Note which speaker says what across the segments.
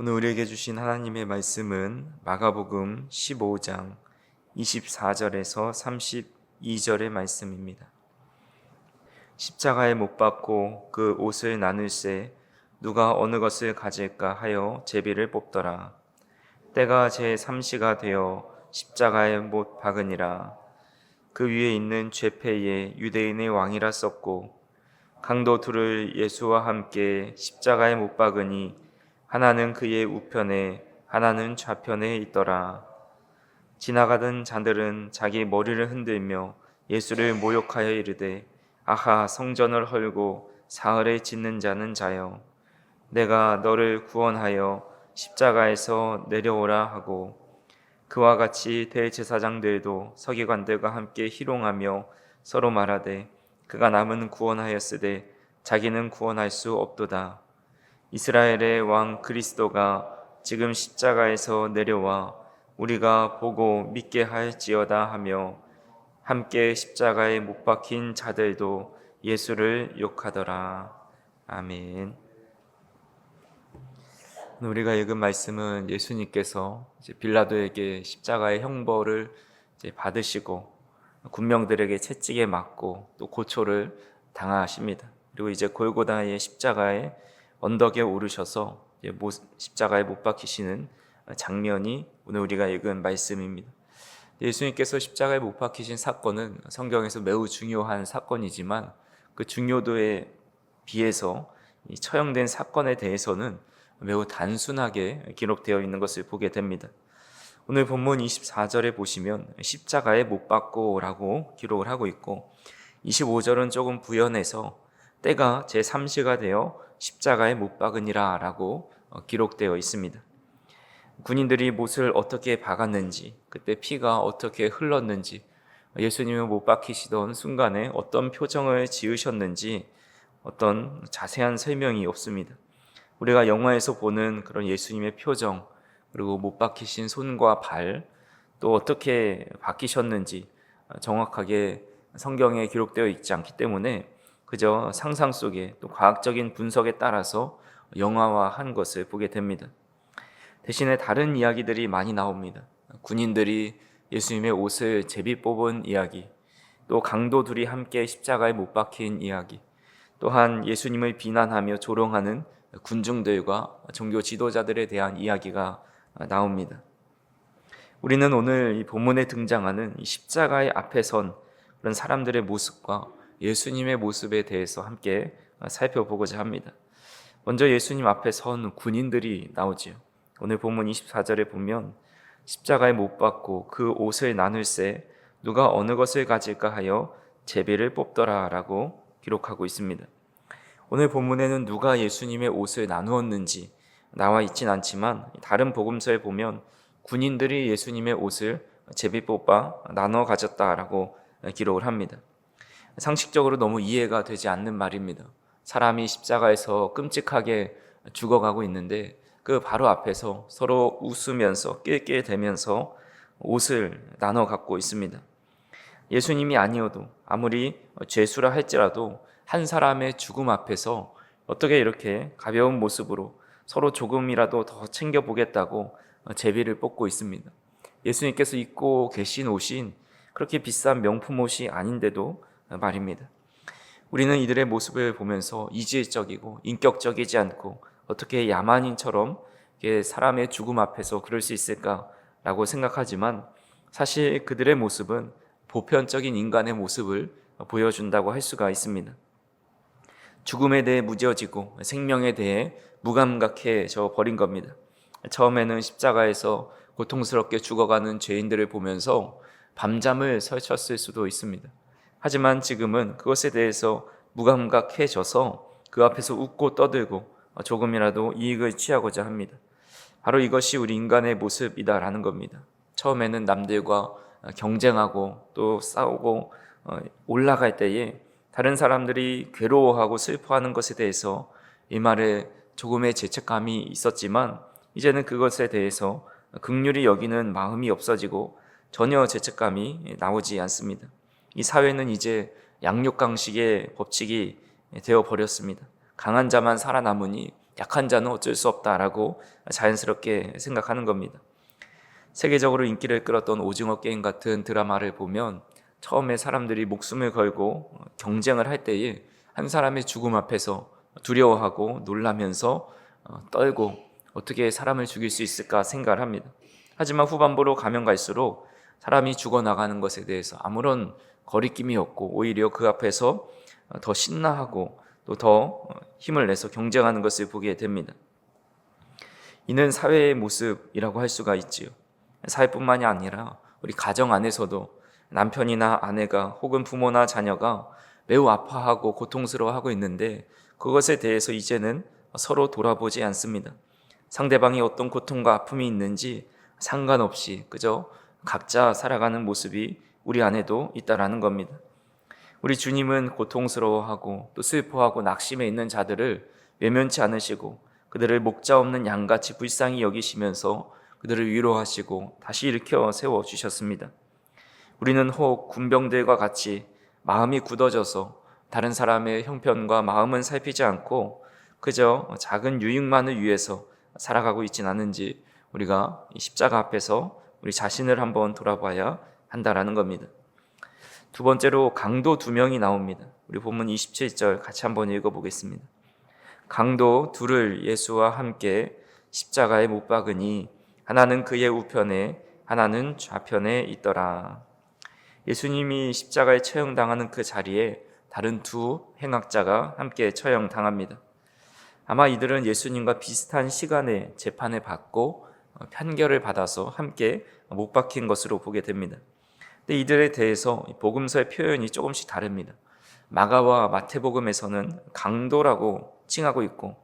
Speaker 1: 오늘 우리에게 주신 하나님의 말씀은 마가복음 15장 24절에서 32절의 말씀입니다. 십자가에 못 박고 그 옷을 나눌세 누가 어느 것을 가질까 하여 제비를 뽑더라. 때가 제3시가 되어 십자가에 못 박으니라. 그 위에 있는 죄패에 유대인의 왕이라 썼고 강도 둘을 예수와 함께 십자가에 못 박으니 하나는 그의 우편에 하나는 좌편에 있더라. 지나가던 자들은 자기 머리를 흔들며 예수를 모욕하여 이르되 아하 성전을 헐고 사흘에 짓는 자는 자여 내가 너를 구원하여 십자가에서 내려오라 하고 그와 같이 대제사장들도 서기관들과 함께 희롱하며 서로 말하되 그가 남은 구원하였으되 자기는 구원할 수 없도다. 이스라엘의 왕 그리스도가 지금 십자가에서 내려와 우리가 보고 믿게 할지어다 하며 함께 십자가에 못 박힌 자들도 예수를 욕하더라. 아멘. 우리가 읽은 말씀은 예수님께서 빌라도에게 십자가의 형벌을 받으시고 군병들에게 채찍에 맞고 또 고초를 당하십니다. 그리고 이제 골고다의 십자가에 언덕에 오르셔서 십자가에 못 박히시는 장면이 오늘 우리가 읽은 말씀입니다. 예수님께서 십자가에 못 박히신 사건은 성경에서 매우 중요한 사건이지만 그 중요도에 비해서 이 처형된 사건에 대해서는 매우 단순하게 기록되어 있는 것을 보게 됩니다. 오늘 본문 24절에 보시면 십자가에 못 박고라고 기록을 하고 있고 25절은 조금 부연해서 때가 제3시가 되어 십자가에 못 박으니라 라고 기록되어 있습니다. 군인들이 못을 어떻게 박았는지, 그때 피가 어떻게 흘렀는지, 예수님을 못 박히시던 순간에 어떤 표정을 지으셨는지 어떤 자세한 설명이 없습니다. 우리가 영화에서 보는 그런 예수님의 표정, 그리고 못 박히신 손과 발, 또 어떻게 박히셨는지 정확하게 성경에 기록되어 있지 않기 때문에 그저 상상 속에 또 과학적인 분석에 따라서 영화화한 것을 보게 됩니다. 대신에 다른 이야기들이 많이 나옵니다. 군인들이 예수님의 옷을 제비 뽑은 이야기, 또 강도 둘이 함께 십자가에 못 박힌 이야기, 또한 예수님을 비난하며 조롱하는 군중들과 종교 지도자들에 대한 이야기가 나옵니다. 우리는 오늘 이 본문에 등장하는 이 십자가의 앞에 선 그런 사람들의 모습과 예수님의 모습에 대해서 함께 살펴보고자 합니다. 먼저 예수님 앞에 선 군인들이 나오지요. 오늘 본문 24절에 보면 십자가에 못 박고 그 옷을 나눌세 누가 어느 것을 가질까 하여 제비를 뽑더라 라고 기록하고 있습니다. 오늘 본문에는 누가 예수님의 옷을 나누었는지 나와 있진 않지만 다른 복음서에 보면 군인들이 예수님의 옷을 제비 뽑아 나눠 가졌다라고 기록을 합니다. 상식적으로 너무 이해가 되지 않는 말입니다. 사람이 십자가에서 끔찍하게 죽어가고 있는데 그 바로 앞에서 서로 웃으면서 낄낄대면서 옷을 나눠 갖고 있습니다. 예수님이 아니어도 아무리 죄수라 할지라도 한 사람의 죽음 앞에서 어떻게 이렇게 가벼운 모습으로 서로 조금이라도 더 챙겨보겠다고 제비를 뽑고 있습니다. 예수님께서 입고 계신 옷인 그렇게 비싼 명품 옷이 아닌데도 말입니다. 우리는 이들의 모습을 보면서 이질적이고 인격적이지 않고 어떻게 야만인처럼 사람의 죽음 앞에서 그럴 수 있을까라고 생각하지만 사실 그들의 모습은 보편적인 인간의 모습을 보여준다고 할 수가 있습니다. 죽음에 대해 무뎌지고 생명에 대해 무감각해져 버린 겁니다. 처음에는 십자가에서 고통스럽게 죽어가는 죄인들을 보면서 밤잠을 설쳤을 수도 있습니다. 하지만 지금은 그것에 대해서 무감각해져서 그 앞에서 웃고 떠들고 조금이라도 이익을 취하고자 합니다. 바로 이것이 우리 인간의 모습이다라는 겁니다. 처음에는 남들과 경쟁하고 또 싸우고 올라갈 때에 다른 사람들이 괴로워하고 슬퍼하는 것에 대해서 이 말에 조금의 죄책감이 있었지만 이제는 그것에 대해서 긍휼히 여기는 마음이 없어지고 전혀 죄책감이 나오지 않습니다. 이 사회는 이제 양육강식의 법칙이 되어버렸습니다. 강한 자만 살아남으니 약한 자는 어쩔 수 없다라고 자연스럽게 생각하는 겁니다. 세계적으로 인기를 끌었던 오징어 게임 같은 드라마를 보면 처음에 사람들이 목숨을 걸고 경쟁을 할 때에 한 사람의 죽음 앞에서 두려워하고 놀라면서 떨고 어떻게 사람을 죽일 수 있을까 생각을 합니다. 하지만 후반부로 가면 갈수록 사람이 죽어나가는 것에 대해서 아무런 거리낌이 없고 오히려 그 앞에서 더 신나하고 또 더 힘을 내서 경쟁하는 것을 보게 됩니다. 이는 사회의 모습이라고 할 수가 있지요. 사회뿐만이 아니라 우리 가정 안에서도 남편이나 아내가 혹은 부모나 자녀가 매우 아파하고 고통스러워하고 있는데 그것에 대해서 이제는 서로 돌아보지 않습니다. 상대방이 어떤 고통과 아픔이 있는지 상관없이 그저 각자 살아가는 모습이 우리 안에도 있다라는 겁니다. 우리 주님은 고통스러워하고 또 슬퍼하고 낙심해 있는 자들을 외면치 않으시고 그들을 목자 없는 양같이 불쌍히 여기시면서 그들을 위로하시고 다시 일으켜 세워주셨습니다. 우리는 혹 군병들과 같이 마음이 굳어져서 다른 사람의 형편과 마음은 살피지 않고 그저 작은 유익만을 위해서 살아가고 있진 않은지 우리가 십자가 앞에서 우리 자신을 한번 돌아봐야 한다라는 겁니다. 두 번째로 강도 두 명이 나옵니다. 우리 본문 27절 같이 한번 읽어보겠습니다. 강도 둘을 예수와 함께 십자가에 못 박으니 하나는 그의 우편에 하나는 좌편에 있더라. 예수님이 십자가에 처형당하는 그 자리에 다른 두 행악자가 함께 처형당합니다. 아마 이들은 예수님과 비슷한 시간에 재판을 받고 판결을 받아서 함께 못 박힌 것으로 보게 됩니다. 근데 이들에 대해서 복음서의 표현이 조금씩 다릅니다. 마가와 마태복음에서는 강도라고 칭하고 있고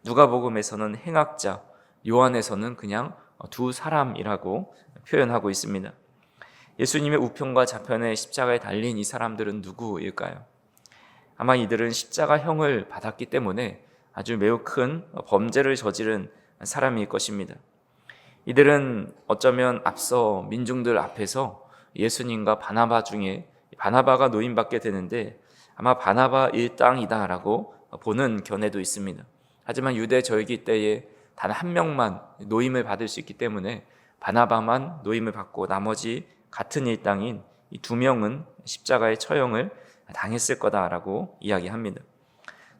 Speaker 1: 누가복음에서는 행악자, 요한에서는 그냥 두 사람이라고 표현하고 있습니다. 예수님의 우편과 좌편에 십자가에 달린 이 사람들은 누구일까요? 아마 이들은 십자가형을 받았기 때문에 아주 매우 큰 범죄를 저지른 사람일 것입니다. 이들은 어쩌면 앞서 민중들 앞에서 예수님과 바나바 중에 바나바가 노임받게 되는데 아마 바나바 일당이다라고 보는 견해도 있습니다. 하지만 유대 절기 때에 단 한 명만 노임을 받을 수 있기 때문에 바나바만 노임을 받고 나머지 같은 일당인 이 두 명은 십자가의 처형을 당했을 거다라고 이야기합니다.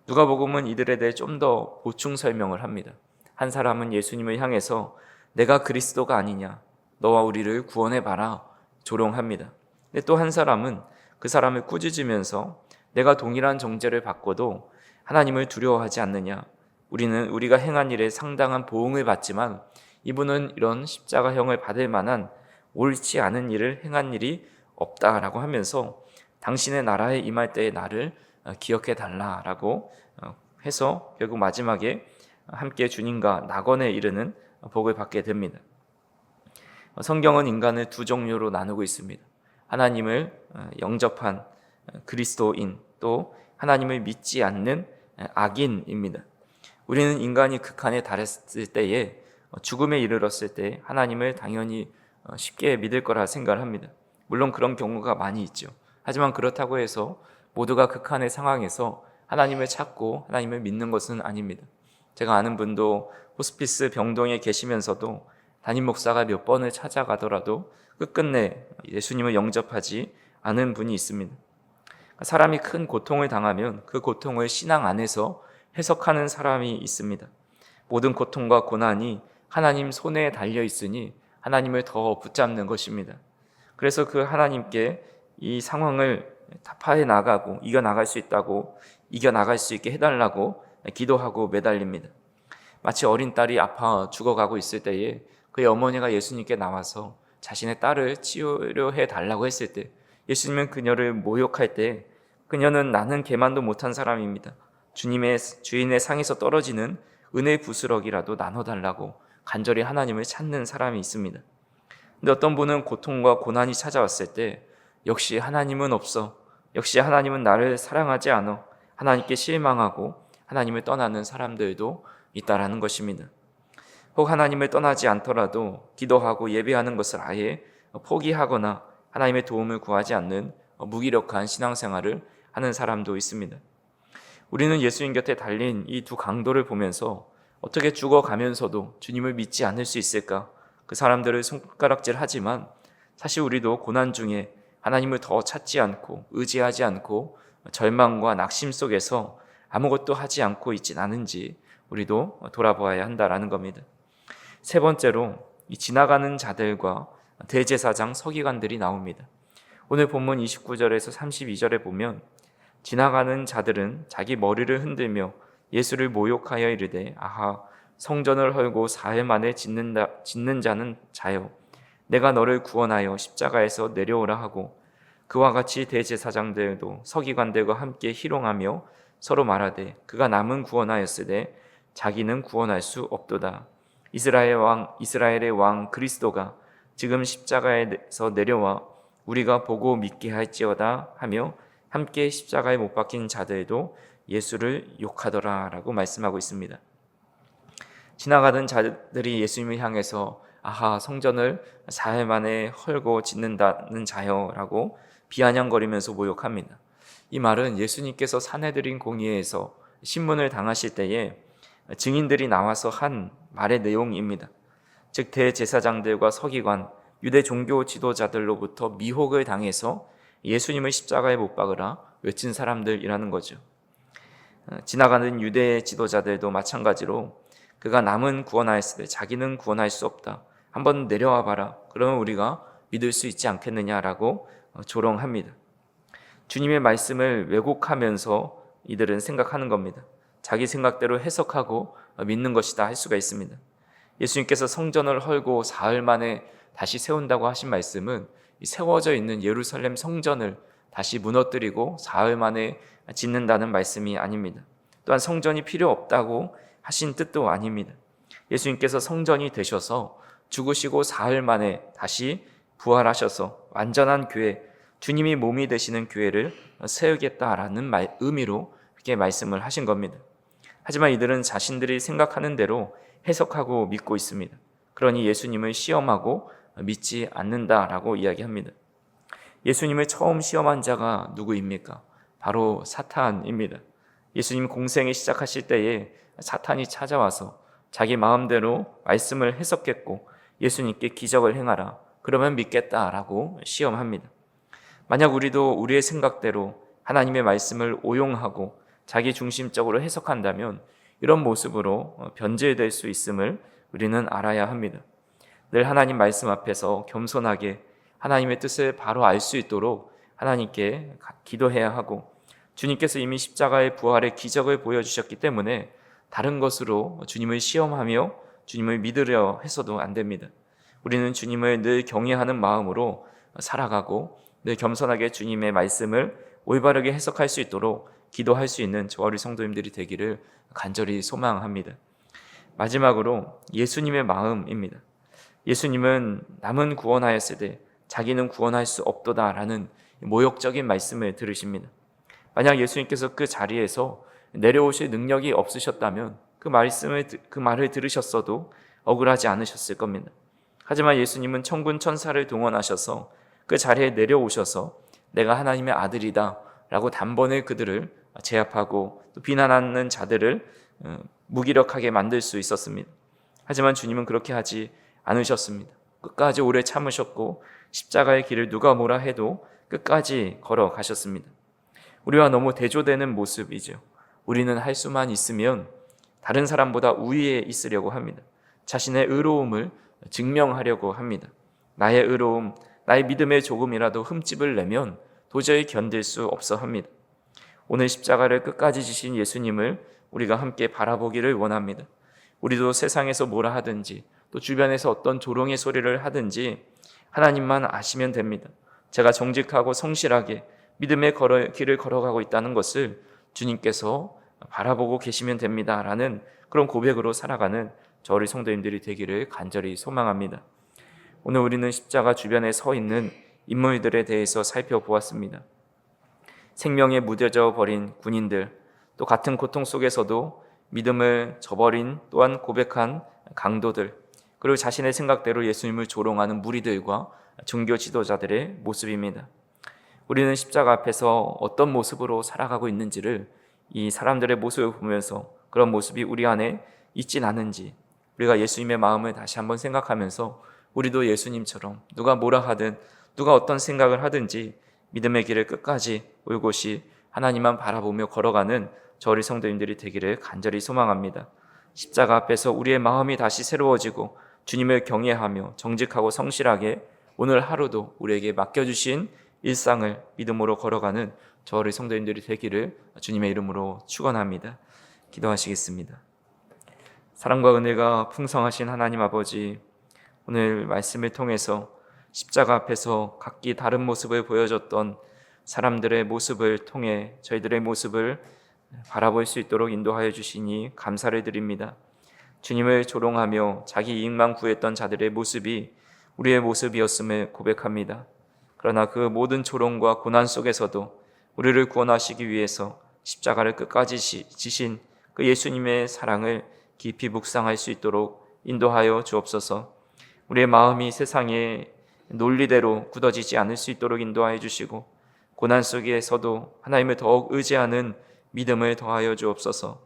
Speaker 1: 누가복음은 이들에 대해 좀 더 보충 설명을 합니다. 한 사람은 예수님을 향해서 내가 그리스도가 아니냐, 너와 우리를 구원해봐라 조롱합니다. 근데 또 한 사람은 그 사람을 꾸짖으면서 내가 동일한 정죄를 받고도 하나님을 두려워하지 않느냐, 우리가 행한 일에 상당한 보응을 받지만 이분은 이런 십자가형을 받을 만한 옳지 않은 일을 행한 일이 없다라고 하면서 당신의 나라에 임할 때의 나를 기억해 달라라고 해서 결국 마지막에 함께 주님과 낙원에 이르는 복을 받게 됩니다. 성경은 인간을 두 종류로 나누고 있습니다. 하나님을 영접한 그리스도인, 또 하나님을 믿지 않는 악인입니다. 우리는 인간이 극한에 달했을 때에 죽음에 이르렀을 때 하나님을 당연히 쉽게 믿을 거라 생각을 합니다. 물론 그런 경우가 많이 있죠. 하지만 그렇다고 해서 모두가 극한의 상황에서 하나님을 찾고 하나님을 믿는 것은 아닙니다. 제가 아는 분도 호스피스 병동에 계시면서도 담임 목사가 몇 번을 찾아가더라도 끝끝내 예수님을 영접하지 않은 분이 있습니다. 사람이 큰 고통을 당하면 그 고통을 신앙 안에서 해석하는 사람이 있습니다. 모든 고통과 고난이 하나님 손에 달려 있으니 하나님을 더 붙잡는 것입니다. 그래서 그 하나님께 이 상황을 타파해 나가고 이겨나갈 수 있다고, 이겨나갈 수 있게 해달라고 기도하고 매달립니다. 마치 어린 딸이 아파 죽어가고 있을 때에 그의 어머니가 예수님께 나와서 자신의 딸을 치료해 달라고 했을 때 예수님은 그녀를 모욕할 때 그녀는 나는 개만도 못한 사람입니다. 주인의 상에서 떨어지는 은혜 부스럭이라도 나눠달라고 간절히 하나님을 찾는 사람이 있습니다. 근데 어떤 분은 고통과 고난이 찾아왔을 때 역시 하나님은 없어, 역시 하나님은 나를 사랑하지 않아, 하나님께 실망하고 하나님을 떠나는 사람들도 있다라는 것입니다. 혹 하나님을 떠나지 않더라도 기도하고 예배하는 것을 아예 포기하거나 하나님의 도움을 구하지 않는 무기력한 신앙생활을 하는 사람도 있습니다. 우리는 예수님 곁에 달린 이 두 강도를 보면서 어떻게 죽어가면서도 주님을 믿지 않을 수 있을까? 그 사람들을 손가락질 하지만 사실 우리도 고난 중에 하나님을 더 찾지 않고 의지하지 않고 절망과 낙심 속에서 아무것도 하지 않고 있진 않은지 우리도 돌아보아야 한다라는 겁니다. 세 번째로 이 지나가는 자들과 대제사장 서기관들이 나옵니다. 오늘 본문 29절에서 32절에 보면 지나가는 자들은 자기 머리를 흔들며 예수를 모욕하여 이르되 아하 성전을 헐고 사흘 만에 짓는 자는 자여 내가 너를 구원하여 십자가에서 내려오라 하고 그와 같이 대제사장들도 서기관들과 함께 희롱하며 서로 말하되 그가 남은 구원하였으되 자기는 구원할 수 없도다. 이스라엘의 왕 그리스도가 지금 십자가에서 내려와 우리가 보고 믿게 할지어다 하며 함께 십자가에 못 박힌 자들도 예수를 욕하더라라고 말씀하고 있습니다. 지나가던 자들이 예수님을 향해서 아하 성전을 사흘 만에 헐고 짓는다는 자여라고 비아냥거리면서 모욕합니다. 이 말은 예수님께서 사내들인 공의회에서 신문을 당하실 때에 증인들이 나와서 한 말의 내용입니다. 즉 대제사장들과 서기관, 유대 종교 지도자들로부터 미혹을 당해서 예수님을 십자가에 못 박으라 외친 사람들이라는 거죠. 지나가는 유대 지도자들도 마찬가지로 그가 남은 구원하였으되 자기는 구원할 수 없다. 한번 내려와 봐라. 그러면 우리가 믿을 수 있지 않겠느냐라고 조롱합니다. 주님의 말씀을 왜곡하면서 이들은 생각하는 겁니다. 자기 생각대로 해석하고 믿는 것이다 할 수가 있습니다. 예수님께서 성전을 헐고 사흘 만에 다시 세운다고 하신 말씀은 세워져 있는 예루살렘 성전을 다시 무너뜨리고 사흘 만에 짓는다는 말씀이 아닙니다. 또한 성전이 필요 없다고 하신 뜻도 아닙니다. 예수님께서 성전이 되셔서 죽으시고 사흘 만에 다시 부활하셔서 완전한 교회, 주님이 몸이 되시는 교회를 세우겠다라는 의미로 그렇게 말씀을 하신 겁니다. 하지만 이들은 자신들이 생각하는 대로 해석하고 믿고 있습니다. 그러니 예수님을 시험하고 믿지 않는다라고 이야기합니다. 예수님을 처음 시험한 자가 누구입니까? 바로 사탄입니다. 예수님 공생을 시작하실 때에 사탄이 찾아와서 자기 마음대로 말씀을 해석했고 예수님께 기적을 행하라. 그러면 믿겠다라고 시험합니다. 만약 우리도 우리의 생각대로 하나님의 말씀을 오용하고 자기 중심적으로 해석한다면 이런 모습으로 변질될 수 있음을 우리는 알아야 합니다. 늘 하나님 말씀 앞에서 겸손하게 하나님의 뜻을 바로 알 수 있도록 하나님께 기도해야 하고 주님께서 이미 십자가의 부활의 기적을 보여주셨기 때문에 다른 것으로 주님을 시험하며 주님을 믿으려 해서도 안 됩니다. 우리는 주님을 늘 경외하는 마음으로 살아가고 늘 겸손하게 주님의 말씀을 올바르게 해석할 수 있도록 기도할 수 있는 저와 우리 성도님들이 되기를 간절히 소망합니다. 마지막으로 예수님의 마음입니다. 예수님은 남은 구원하였으되 자기는 구원할 수 없도다라는 모욕적인 말씀을 들으십니다. 만약 예수님께서 그 자리에서 내려오실 능력이 없으셨다면 그 말을 들으셨어도 억울하지 않으셨을 겁니다. 하지만 예수님은 천군 천사를 동원하셔서 그 자리에 내려오셔서 내가 하나님의 아들이다 라고 단번에 그들을 제압하고 또 비난하는 자들을 무기력하게 만들 수 있었습니다. 하지만 주님은 그렇게 하지 않으셨습니다. 끝까지 오래 참으셨고 십자가의 길을 누가 뭐라 해도 끝까지 걸어가셨습니다. 우리와 너무 대조되는 모습이죠. 우리는 할 수만 있으면 다른 사람보다 우위에 있으려고 합니다. 자신의 의로움을 증명하려고 합니다. 나의 의로움, 나의 믿음에 조금이라도 흠집을 내면 도저히 견딜 수 없어 합니다. 오늘 십자가를 끝까지 지신 예수님을 우리가 함께 바라보기를 원합니다. 우리도 세상에서 뭐라 하든지 또 주변에서 어떤 조롱의 소리를 하든지 하나님만 아시면 됩니다. 제가 정직하고 성실하게 믿음의 길을 걸어가고 있다는 것을 주님께서 바라보고 계시면 됩니다 라는 그런 고백으로 살아가는 저희 성도님들이 되기를 간절히 소망합니다. 오늘 우리는 십자가 주변에 서 있는 인물들에 대해서 살펴보았습니다. 생명에 무뎌져 버린 군인들, 또 같은 고통 속에서도 믿음을 저버린 또한 고백한 강도들, 그리고 자신의 생각대로 예수님을 조롱하는 무리들과 종교 지도자들의 모습입니다. 우리는 십자가 앞에서 어떤 모습으로 살아가고 있는지를 이 사람들의 모습을 보면서 그런 모습이 우리 안에 있진 않은지 우리가 예수님의 마음을 다시 한번 생각하면서 우리도 예수님처럼 누가 뭐라 하든 누가 어떤 생각을 하든지 믿음의 길을 끝까지 올곧이 하나님만 바라보며 걸어가는 저 우리 성도님들이 되기를 간절히 소망합니다. 십자가 앞에서 우리의 마음이 다시 새로워지고 주님을 경외하며 정직하고 성실하게 오늘 하루도 우리에게 맡겨주신 일상을 믿음으로 걸어가는 저 우리 성도님들이 되기를 주님의 이름으로 축원합니다. 기도하시겠습니다. 사랑과 은혜가 풍성하신 하나님 아버지, 오늘 말씀을 통해서 십자가 앞에서 각기 다른 모습을 보여줬던 사람들의 모습을 통해 저희들의 모습을 바라볼 수 있도록 인도하여 주시니 감사를 드립니다. 주님을 조롱하며 자기 이익만 구했던 자들의 모습이 우리의 모습이었음을 고백합니다. 그러나 그 모든 조롱과 고난 속에서도 우리를 구원하시기 위해서 십자가를 끝까지 지신 그 예수님의 사랑을 깊이 묵상할 수 있도록 인도하여 주옵소서. 우리의 마음이 세상의 논리대로 굳어지지 않을 수 있도록 인도하여 주시고 고난 속에서도 하나님을 더욱 의지하는 믿음을 더하여 주옵소서.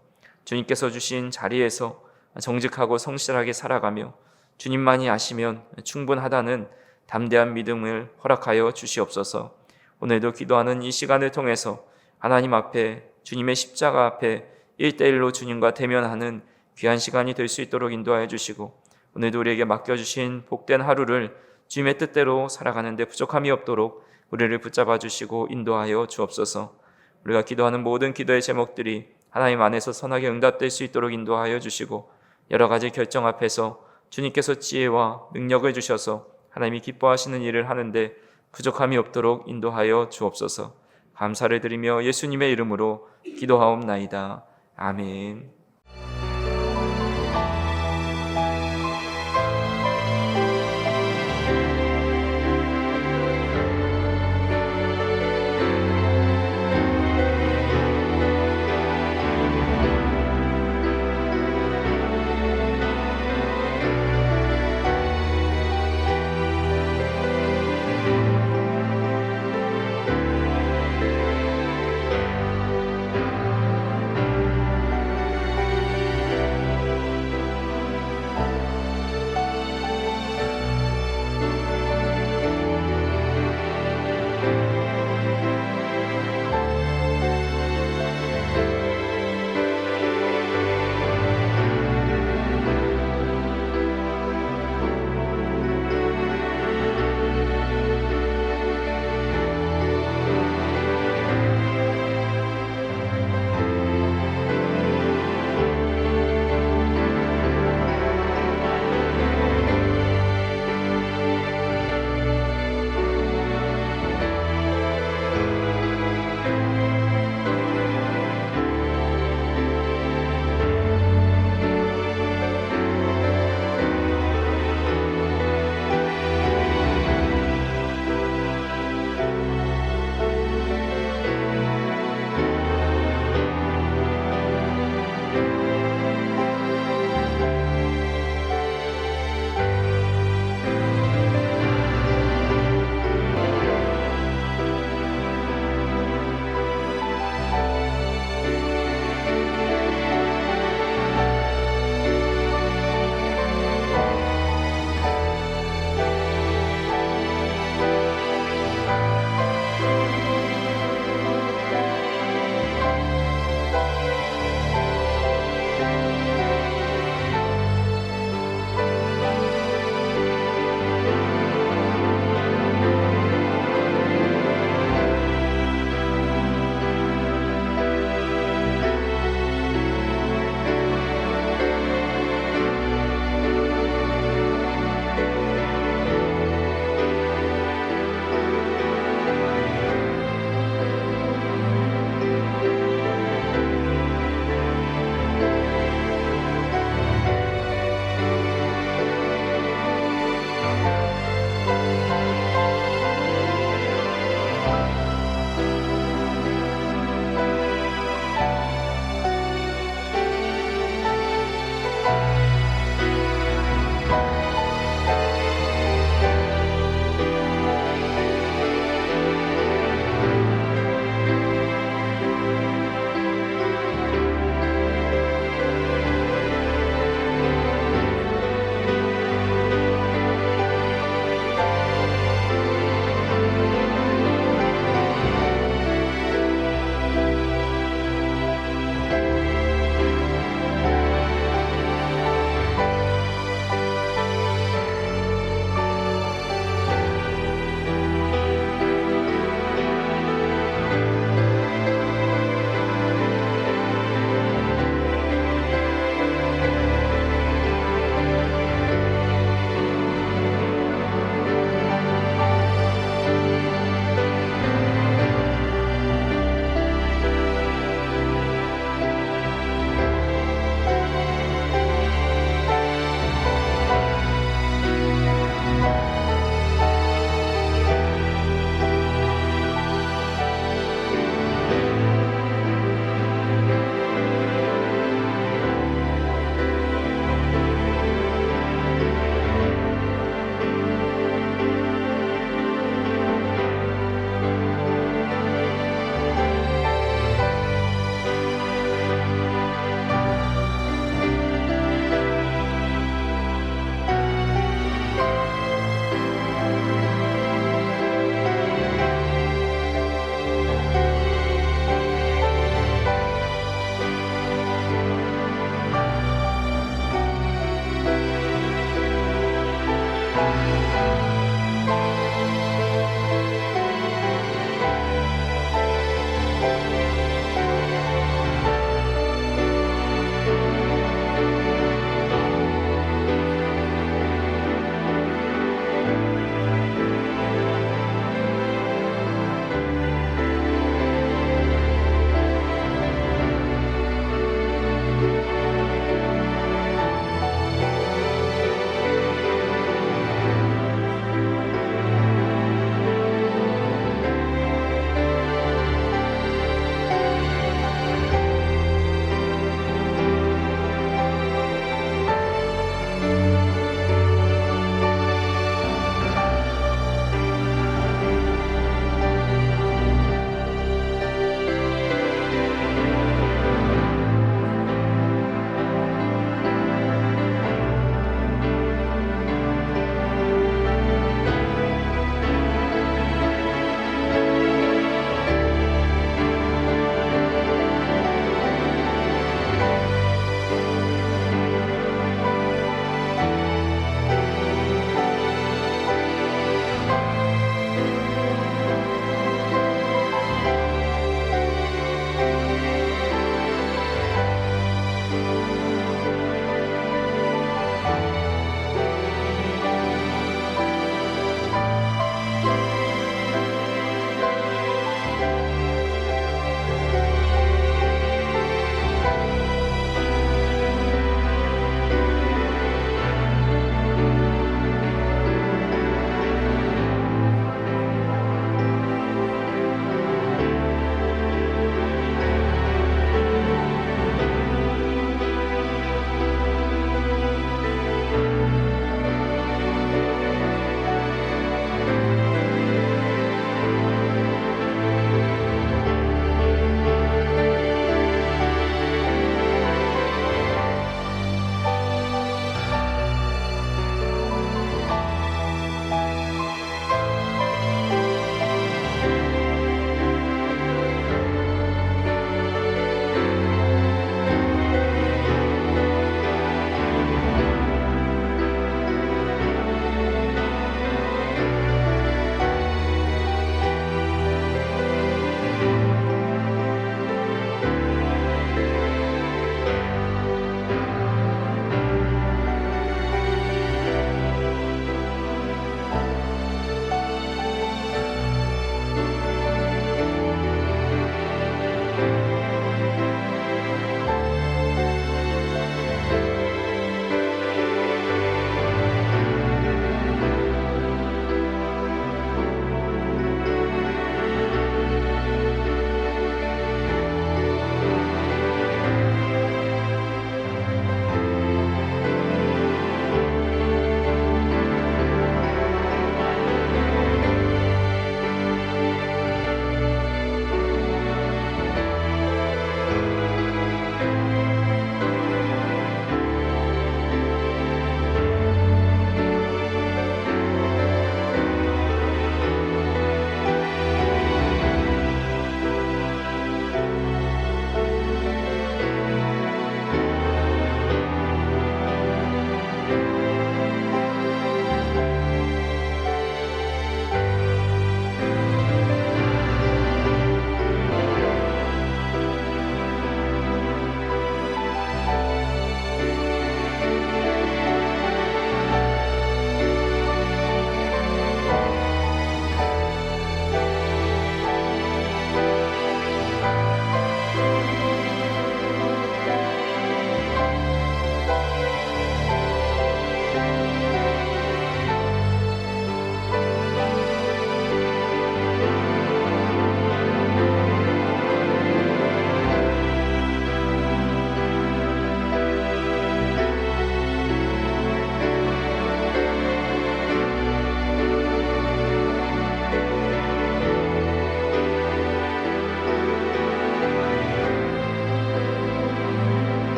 Speaker 1: 주님께서 주신 자리에서 정직하고 성실하게 살아가며 주님만이 아시면 충분하다는 담대한 믿음을 허락하여 주시옵소서. 오늘도 기도하는 이 시간을 통해서 하나님 앞에 주님의 십자가 앞에 1대1로 주님과 대면하는 귀한 시간이 될 수 있도록 인도하여 주시고 오늘도 우리에게 맡겨주신 복된 하루를 주님의 뜻대로 살아가는 데 부족함이 없도록 우리를 붙잡아 주시고 인도하여 주옵소서. 우리가 기도하는 모든 기도의 제목들이 하나님 안에서 선하게 응답될 수 있도록 인도하여 주시고 여러 가지 결정 앞에서 주님께서 지혜와 능력을 주셔서 하나님이 기뻐하시는 일을 하는데 부족함이 없도록 인도하여 주옵소서. 감사를 드리며 예수님의 이름으로 기도하옵나이다. 아멘.